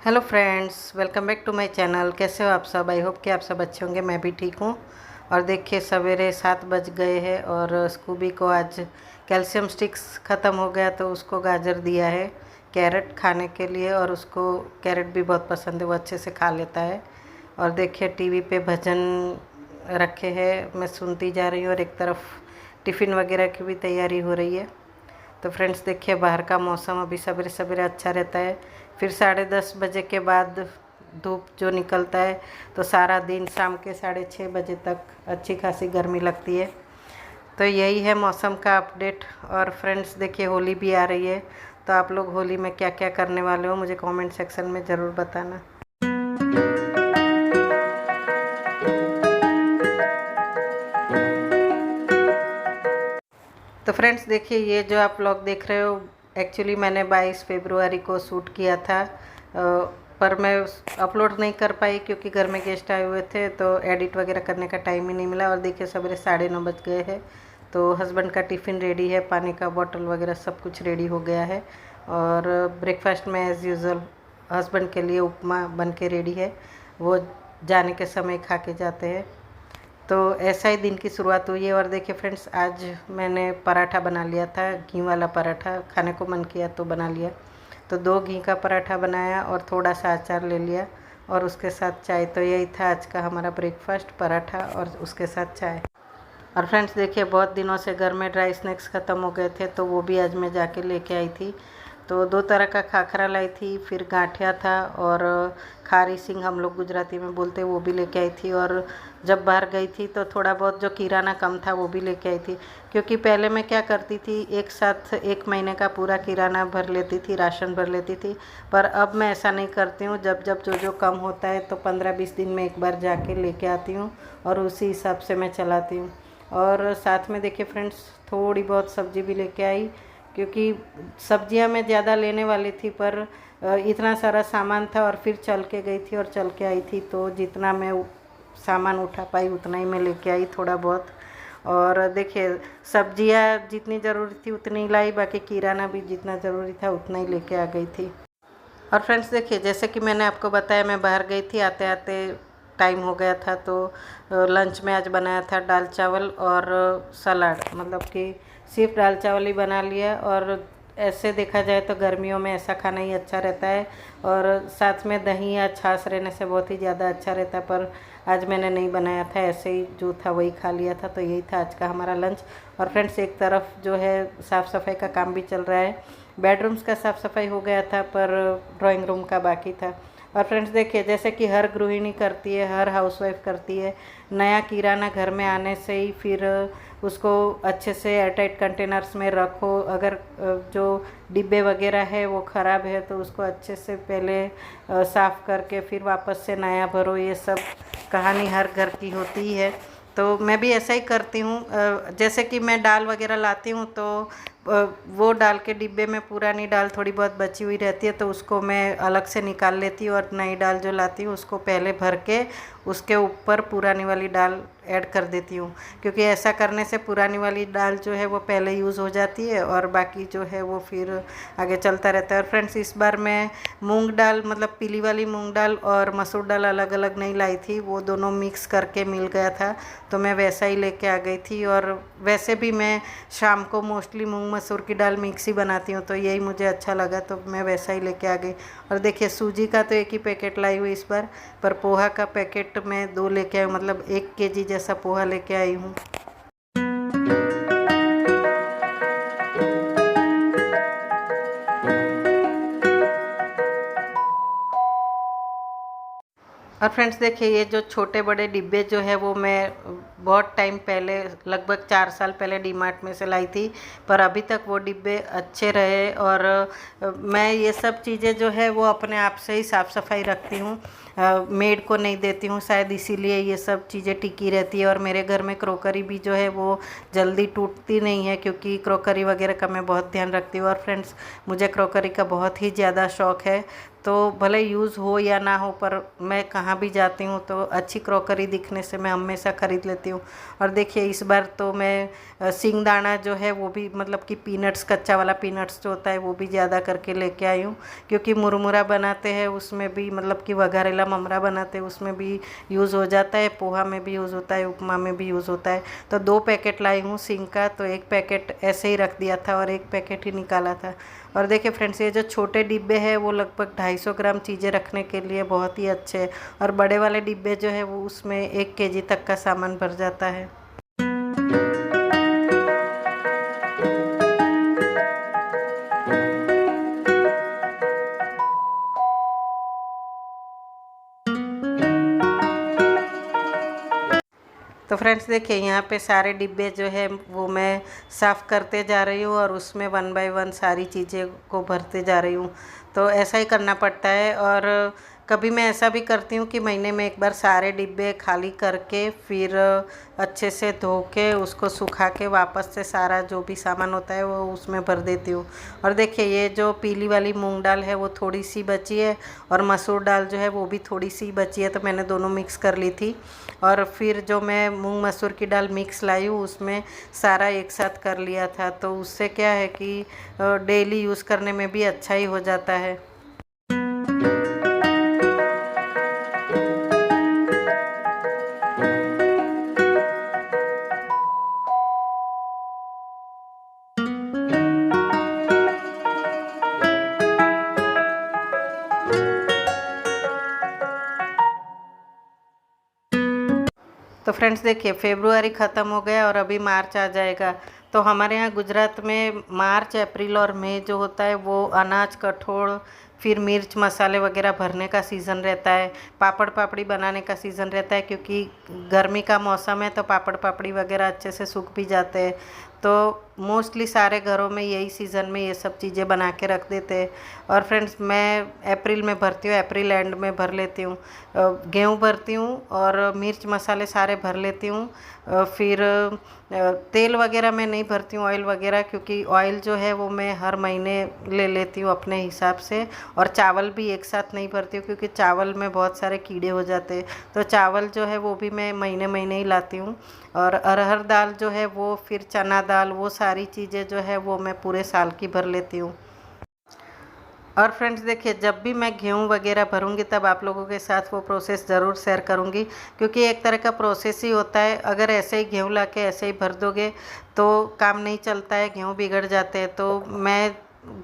Hello friends, welcome back to my channel. कैसे हो आप सब? आई होप कि आप सब अच्छे होंगे। मैं भी ठीक हूँ। और देखिए सवेरे 7 बज गए हैं और स्कूबी को आज कैल्शियम स्टिक्स ख़त्म हो गया तो उसको गाजर दिया है कैरेट खाने के लिए। और उसको कैरेट भी बहुत पसंद है, वो अच्छे से खा लेता है। और देखिए टीवी पे भजन रखे हैं, मैं सुनती जा रही हूँ और एक तरफ टिफ़िन वगैरह की भी तैयारी हो रही है। तो फ्रेंड्स देखिए बाहर का मौसम अभी सवेरे सवेरे अच्छा रहता है, फिर 10:30 बजे के बाद धूप जो निकलता है तो सारा दिन शाम के 6:30 बजे तक अच्छी खासी गर्मी लगती है। तो यही है मौसम का अपडेट। और फ्रेंड्स देखिए होली भी आ रही है, तो आप लोग होली में क्या क्या करने वाले हो मुझे कमेंट सेक्शन में ज़रूर बताना। तो फ्रेंड्स देखिए ये जो आप लोग देख रहे हो एक्चुअली मैंने 22 फरवरी को शूट किया था, पर मैं अपलोड नहीं कर पाई क्योंकि घर में गेस्ट आए हुए थे तो एडिट वगैरह करने का टाइम ही नहीं मिला। और देखिए सवेरे 9:30 बज गए हैं, तो हस्बैंड का टिफ़िन रेडी है, पानी का बॉटल वगैरह सब कुछ रेडी हो गया है। और ब्रेकफास्ट में एज़ यूज़ुअल हस्बैंड के लिए उपमा बन के रेडी है, वो जाने के समय खा के जाते हैं। तो ऐसा ही दिन की शुरुआत हुई है। और देखिए फ्रेंड्स आज मैंने पराठा बना लिया था, घी वाला पराठा, खाने को मन किया तो बना लिया। तो 2 घी का पराठा बनाया और थोड़ा सा अचार ले लिया और उसके साथ चाय। तो यही था आज का हमारा ब्रेकफास्ट, पराठा और उसके साथ चाय। और फ्रेंड्स देखिए बहुत दिनों से घर में ड्राई स्नैक्स ख़त्म हो गए थे तो वो भी आज मैं जाके लेके आई थी। तो 2 तरह का खाखरा लाई थी, फिर गांठिया था और खारी सिंग हम लोग गुजराती में बोलते हैं, वो भी लेके आई थी। और जब बाहर गई थी तो थोड़ा बहुत जो किराना कम था वो भी लेके आई थी, क्योंकि पहले मैं क्या करती थी एक साथ 1 महीने का पूरा किराना भर लेती थी, राशन भर लेती थी। पर अब मैं ऐसा नहीं करती हूँ, जब जब जो जो कम होता है तो 15-20 दिन में एक बार जाके लेके आती हूँ और उसी हिसाब से मैं चलाती हूँ। और साथ में देखिए फ्रेंड्स थोड़ी बहुत सब्ज़ी भी लेके आई, क्योंकि सब्जियां मैं ज़्यादा लेने वाली थी पर इतना सारा सामान था और फिर चल के गई थी और चल के आई थी, तो जितना मैं सामान उठा पाई उतना ही मैं लेके आई थोड़ा बहुत। और देखिए सब्जियां जितनी ज़रूरी थी उतनी ही लाई, बाकी किराना भी जितना ज़रूरी था उतना ही लेके आ गई थी। और फ्रेंड्स देखिए जैसे कि मैंने आपको बताया मैं बाहर गई थी, आते आते टाइम हो गया था, तो लंच में आज बनाया था दाल चावल और सलाद, मतलब कि सिर्फ दाल चावल ही बना लिया। और ऐसे देखा जाए तो गर्मियों में ऐसा खाना ही अच्छा रहता है और साथ में दही या छाछ रहने से बहुत ही ज़्यादा अच्छा रहता है। पर आज मैंने नहीं बनाया था, ऐसे ही जो था वही खा लिया था। तो यही था आज का हमारा लंच। और फ्रेंड्स एक तरफ जो है साफ़ सफाई का काम भी चल रहा है, बेडरूम्स का साफ़ सफाई हो गया था पर ड्राइंग रूम का बाकी था। और फ्रेंड्स देखिए जैसे कि हर गृहिणी करती है, हर हाउसवाइफ करती है, नया किराना घर में आने से ही फिर उसको अच्छे से एयरटाइट कंटेनर्स में रखो। अगर जो डिब्बे वगैरह है वो ख़राब है तो उसको अच्छे से पहले साफ़ करके फिर वापस से नया भरो। ये सब कहानी हर घर की होती ही है, तो मैं भी ऐसा ही करती हूँ। जैसे कि मैं दाल वगैरह लाती हूँ तो वो दाल के डिब्बे में पुरानी दाल थोड़ी बहुत बची हुई रहती है तो उसको मैं अलग से निकाल लेती हूँ और नई दाल जो लाती हूँ उसको पहले भर के उसके ऊपर पुरानी वाली दाल ऐड कर देती हूँ, क्योंकि ऐसा करने से पुरानी वाली दाल जो है वो पहले यूज़ हो जाती है और बाकी जो है वो फिर आगे चलता रहता है। और फ्रेंड्स इस बार मैं मूंग दाल, मतलब पीली वाली मूंग दाल और मसूर दाल अलग अलग नहीं लाई थी, वो दोनों मिक्स करके मिल गया था तो मैं वैसा ही लेके आ गई थी। और वैसे भी मैं शाम को मोस्टली मूंग मसूर की दाल मिक्स ही बनाती हूँ, तो यही मुझे अच्छा लगा तो मैं वैसा ही लेके आ गई। और देखिए सूजी का तो एक ही पैकेट लाई हुई इस बार, पर पोहा का पैकेट मैं 2 लेके आई, मतलब 1 केजी जैसा पोहा लेके आई हूँ। और फ्रेंड्स देखिए ये जो छोटे बड़े डिब्बे जो है वो मैं बहुत टाइम पहले, लगभग 4 साल पहले डीमार्ट में से लाई थी, पर अभी तक वो डिब्बे अच्छे रहे। और मैं ये सब चीज़ें जो है वो अपने आप से ही साफ़ सफाई रखती हूँ। मेड को नहीं देती हूँ, शायद इसीलिए ये सब चीज़ें टिकी रहती है। और मेरे घर में क्रोकरी भी जो है वो जल्दी टूटती नहीं है, क्योंकि क्रोकरी वगैरह का मैं बहुत ध्यान रखती हूँ। और फ्रेंड्स, मुझे क्रोकरी का बहुत ही ज़्यादा शौक़ है, तो भले यूज़ हो या ना हो, पर मैं कहाँ भी जाती हूँ तो अच्छी क्रोकरी दिखने से मैं हमेशा ख़रीद लेती हूँ। और देखिए, इस बार तो मैं सिंगदाना जो है वो भी, मतलब कि पीनट्स, कच्चा वाला पीनट्स जो होता है वो भी ज़्यादा करके लेके आई हूँ, क्योंकि मुरमुरा बनाते हैं उसमें भी, मतलब कि वघारेला ममरा बनाते हैं उसमें भी यूज़ हो जाता है, पोहा में भी यूज़ होता है, उपमा में भी यूज़ होता है। तो 2 पैकेट लाई हूँ सिंग का, तो 1 पैकेट ऐसे ही रख दिया था और 1 पैकेट ही निकाला था। और देखिए फ्रेंड्स, ये जो छोटे डिब्बे हैं वो लगभग 250 ग्राम चीज़ें रखने के लिए बहुत ही अच्छे हैं, और बड़े वाले डिब्बे जो है वो उसमें 1 केजी तक का सामान भर जाता है। तो फ्रेंड्स देखिए, यहाँ पे सारे डिब्बे जो है वो मैं साफ़ करते जा रही हूँ और उसमें 1 बाय 1 सारी चीज़ें को भरते जा रही हूँ। तो ऐसा ही करना पड़ता है। और कभी मैं ऐसा भी करती हूँ कि महीने में एक बार सारे डिब्बे खाली करके फिर अच्छे से धो के उसको सुखा के वापस से सारा जो भी सामान होता है वो उसमें भर देती हूँ। और देखिए, ये जो पीली वाली मूंग दाल है वो थोड़ी सी बची है, और मसूर दाल जो है वो भी थोड़ी सी बची है, तो मैंने दोनों मिक्स कर ली थी। और फिर जो मैं मूंग मसूर की दाल मिक्स लाई हूँ उसमें सारा एक साथ कर लिया था, तो उससे क्या है कि डेली यूज़ करने में भी अच्छा ही हो जाता है। तो फ्रेंड्स देखिए, फेब्रुआरी ख़त्म हो गया और अभी मार्च आ जाएगा। तो हमारे यहाँ गुजरात में मार्च, अप्रैल और मई जो होता है वो अनाज, कठोल, फिर मिर्च मसाले वगैरह भरने का सीज़न रहता है। पापड़ पापड़ी बनाने का सीज़न रहता है, क्योंकि गर्मी का मौसम है तो पापड़ पापड़ी वगैरह अच्छे से सूख भी जाते हैं। तो मोस्टली सारे घरों में यही सीज़न में ये सब चीज़ें बना के रख देते हैं। और फ्रेंड्स, मैं अप्रैल में भरती हूँ, अप्रैल एंड में भर लेती हूँ। गेहूँ भरती हूँ और मिर्च मसाले सारे भर लेती हूँ। फिर तेल वगैरह मैं नहीं भरती हूँ, ऑयल वगैरह, क्योंकि ऑयल जो है वो मैं हर महीने ले लेती हूँ अपने हिसाब से। और चावल भी एक साथ नहीं भरती हूँ, क्योंकि चावल में बहुत सारे कीड़े हो जाते हैं, तो चावल जो है वो भी मैं महीने महीने ही लाती हूँ। और अरहर दाल जो है वो, फिर चना दाल, वो सारी चीज़ें जो है वो मैं पूरे साल की भर लेती हूँ। और फ्रेंड्स देखिए, जब भी मैं गेहूँ वगैरह भरूंगी तब आप लोगों के साथ वो प्रोसेस ज़रूर शेयर करूंगी, क्योंकि एक तरह का प्रोसेस ही होता है। अगर ऐसे ही गेहूँ ला के ऐसे ही भर दोगे तो काम नहीं चलता है, गेहूँ बिगड़ जाते हैं। तो मैं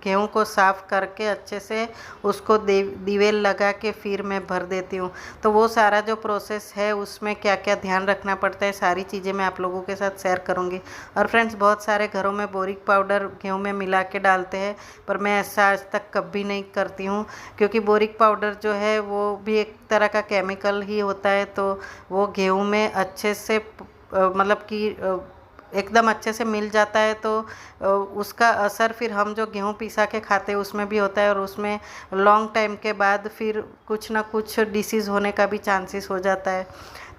गेहूँ को साफ़ करके अच्छे से उसको दीवेल लगा के फिर मैं भर देती हूँ। तो वो सारा जो प्रोसेस है उसमें क्या क्या ध्यान रखना पड़ता है, सारी चीज़ें मैं आप लोगों के साथ शेयर करूँगी। और फ्रेंड्स, बहुत सारे घरों में बोरिक पाउडर गेहूँ में मिला के डालते हैं, पर मैं ऐसा आज तक कभी नहीं करती हूँ, क्योंकि बोरिक पाउडर जो है वो भी एक तरह का केमिकल ही होता है। तो वो गेहूँ में अच्छे से मतलब कि एकदम अच्छे से मिल जाता है, तो उसका असर फिर हम जो गेहूँ पिसा के खाते हैं उसमें भी होता है, और उसमें लॉन्ग टाइम के बाद फिर कुछ ना कुछ डिसीज़ होने का भी चांसेस हो जाता है।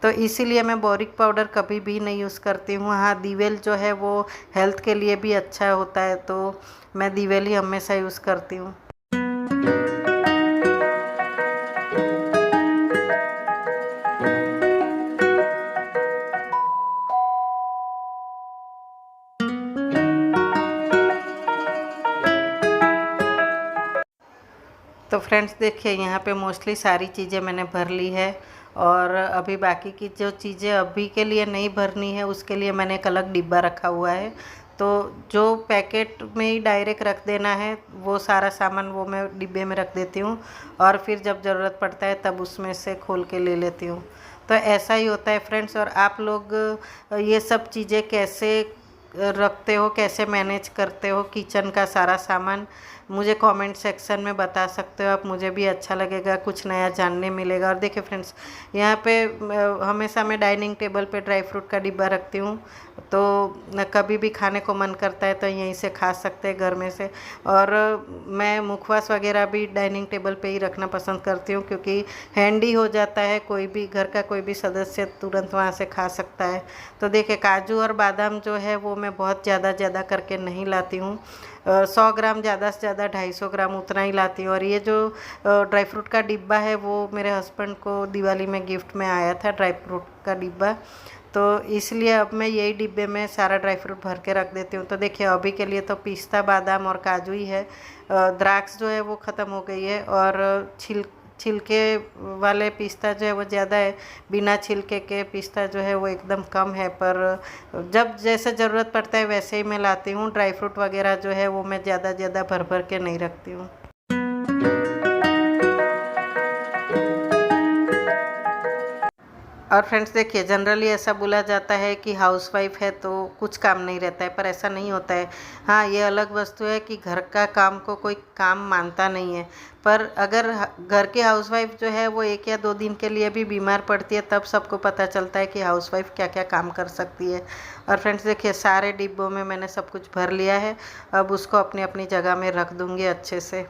तो इसीलिए मैं बोरिक पाउडर कभी भी नहीं यूज़ करती हूँ। हाँ, दीवेल जो है वो हेल्थ के लिए भी अच्छा होता है, तो मैं दीवेल ही हमेशा यूज़ करती हूँ। तो फ्रेंड्स देखिए, यहाँ पे मोस्टली सारी चीज़ें मैंने भर ली है, और अभी बाकी की जो चीज़ें अभी के लिए नहीं भरनी है उसके लिए मैंने एक अलग डिब्बा रखा हुआ है। तो जो पैकेट में ही डायरेक्ट रख देना है वो सारा सामान वो मैं डिब्बे में रख देती हूँ, और फिर जब ज़रूरत पड़ता है तब उसमें से खोल के ले लेती हूँ। तो ऐसा ही होता है फ्रेंड्स। और आप लोग ये सब चीज़ें कैसे रखते हो, कैसे मैनेज करते हो किचन का सारा सामान, मुझे कमेंट सेक्शन में बता सकते हो आप, मुझे भी अच्छा लगेगा, कुछ नया जानने मिलेगा। और देखिए फ्रेंड्स, यहाँ पे हमेशा मैं डाइनिंग टेबल पे ड्राई फ्रूट का डिब्बा रखती हूँ, तो कभी भी खाने को मन करता है तो यहीं से खा सकते हैं घर में से। और मैं मुखवास वगैरह भी डाइनिंग टेबल पे ही रखना पसंद करती हूँ, क्योंकि हैंडी हो जाता है, कोई भी घर का कोई भी सदस्य तुरंत वहाँ से खा सकता है। तो देखिए काजू और बादाम जो है वो मैं बहुत ज़्यादा करके नहीं लाती हूँ, 100 ग्राम ज़्यादा से ज़्यादा 250 ग्राम उतना ही लाती हूँ। और ये जो ड्राई फ्रूट का डिब्बा है वो मेरे हस्बैंड को दिवाली में गिफ्ट में आया था, ड्राई फ्रूट का डिब्बा, तो इसलिए अब मैं यही डिब्बे में सारा ड्राई फ्रूट भर के रख देती हूँ। तो देखिए अभी के लिए तो पिस्ता बादाम और काजू ही है, द्राक्ष जो है वो ख़त्म हो गई है, और छिलके वाले पिस्ता जो है वो ज़्यादा है, बिना छिलके के पिस्ता जो है वो एकदम कम है। पर जब जैसे ज़रूरत पड़ता है वैसे ही मैं लाती हूँ। ड्राई फ्रूट वगैरह जो है वो मैं ज़्यादा भर भर के नहीं रखती हूँ। और फ्रेंड्स देखिए, जनरली ऐसा बोला जाता है कि हाउसवाइफ है तो कुछ काम नहीं रहता है, पर ऐसा नहीं होता है। हाँ, ये अलग वस्तु है कि घर का काम को कोई काम मानता नहीं है, पर अगर घर की हाउसवाइफ जो है वो 1 या 2 दिन के लिए भी बीमार पड़ती है तब सबको पता चलता है कि हाउसवाइफ क्या क्या काम कर सकती है। और फ्रेंड्स देखिए, सारे डिब्बों में मैंने सब कुछ भर लिया है, अब उसको अपनी अपनी जगह में रख दूँगी अच्छे से।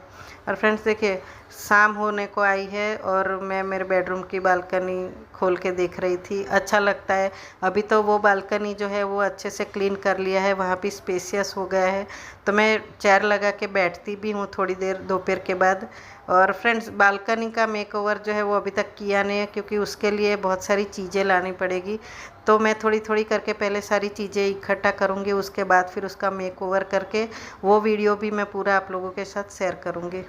और फ्रेंड्स देखिए, शाम होने को आई है और मैं मेरे बेडरूम की बालकनी खोल के देख रही थी, अच्छा लगता है। अभी तो वो बालकनी जो है वो अच्छे से क्लीन कर लिया है, वहाँ भी स्पेशियस हो गया है, तो मैं चेयर लगा के बैठती भी हूँ थोड़ी देर दोपहर के बाद। और फ्रेंड्स, बालकनी का मेकओवर जो है वो अभी तक किया नहीं है, क्योंकि उसके लिए बहुत सारी चीज़ें लानी पड़ेगी, तो मैं थोड़ी थोड़ी करके पहले सारी चीज़ें इकट्ठा करूँगी, उसके बाद फिर उसका मेकओवर करके वो वीडियो भी मैं पूरा आप लोगों के साथ शेयर करूँगी।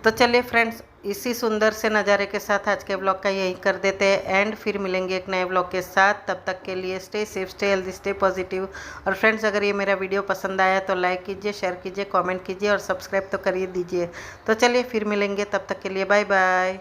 तो चलिए फ्रेंड्स, इसी सुंदर से नज़ारे के साथ आज के ब्लॉग का यही कर देते हैं एंड, फिर मिलेंगे एक नए ब्लॉग के साथ। तब तक के लिए stay safe, stay healthy, stay positive. और फ्रेंड्स, अगर ये मेरा वीडियो पसंद आया तो लाइक कीजिए, शेयर कीजिए, कमेंट कीजिए और सब्सक्राइब तो करिए दीजिए। तो चलिए फिर मिलेंगे, तब तक के लिए बाय बाय।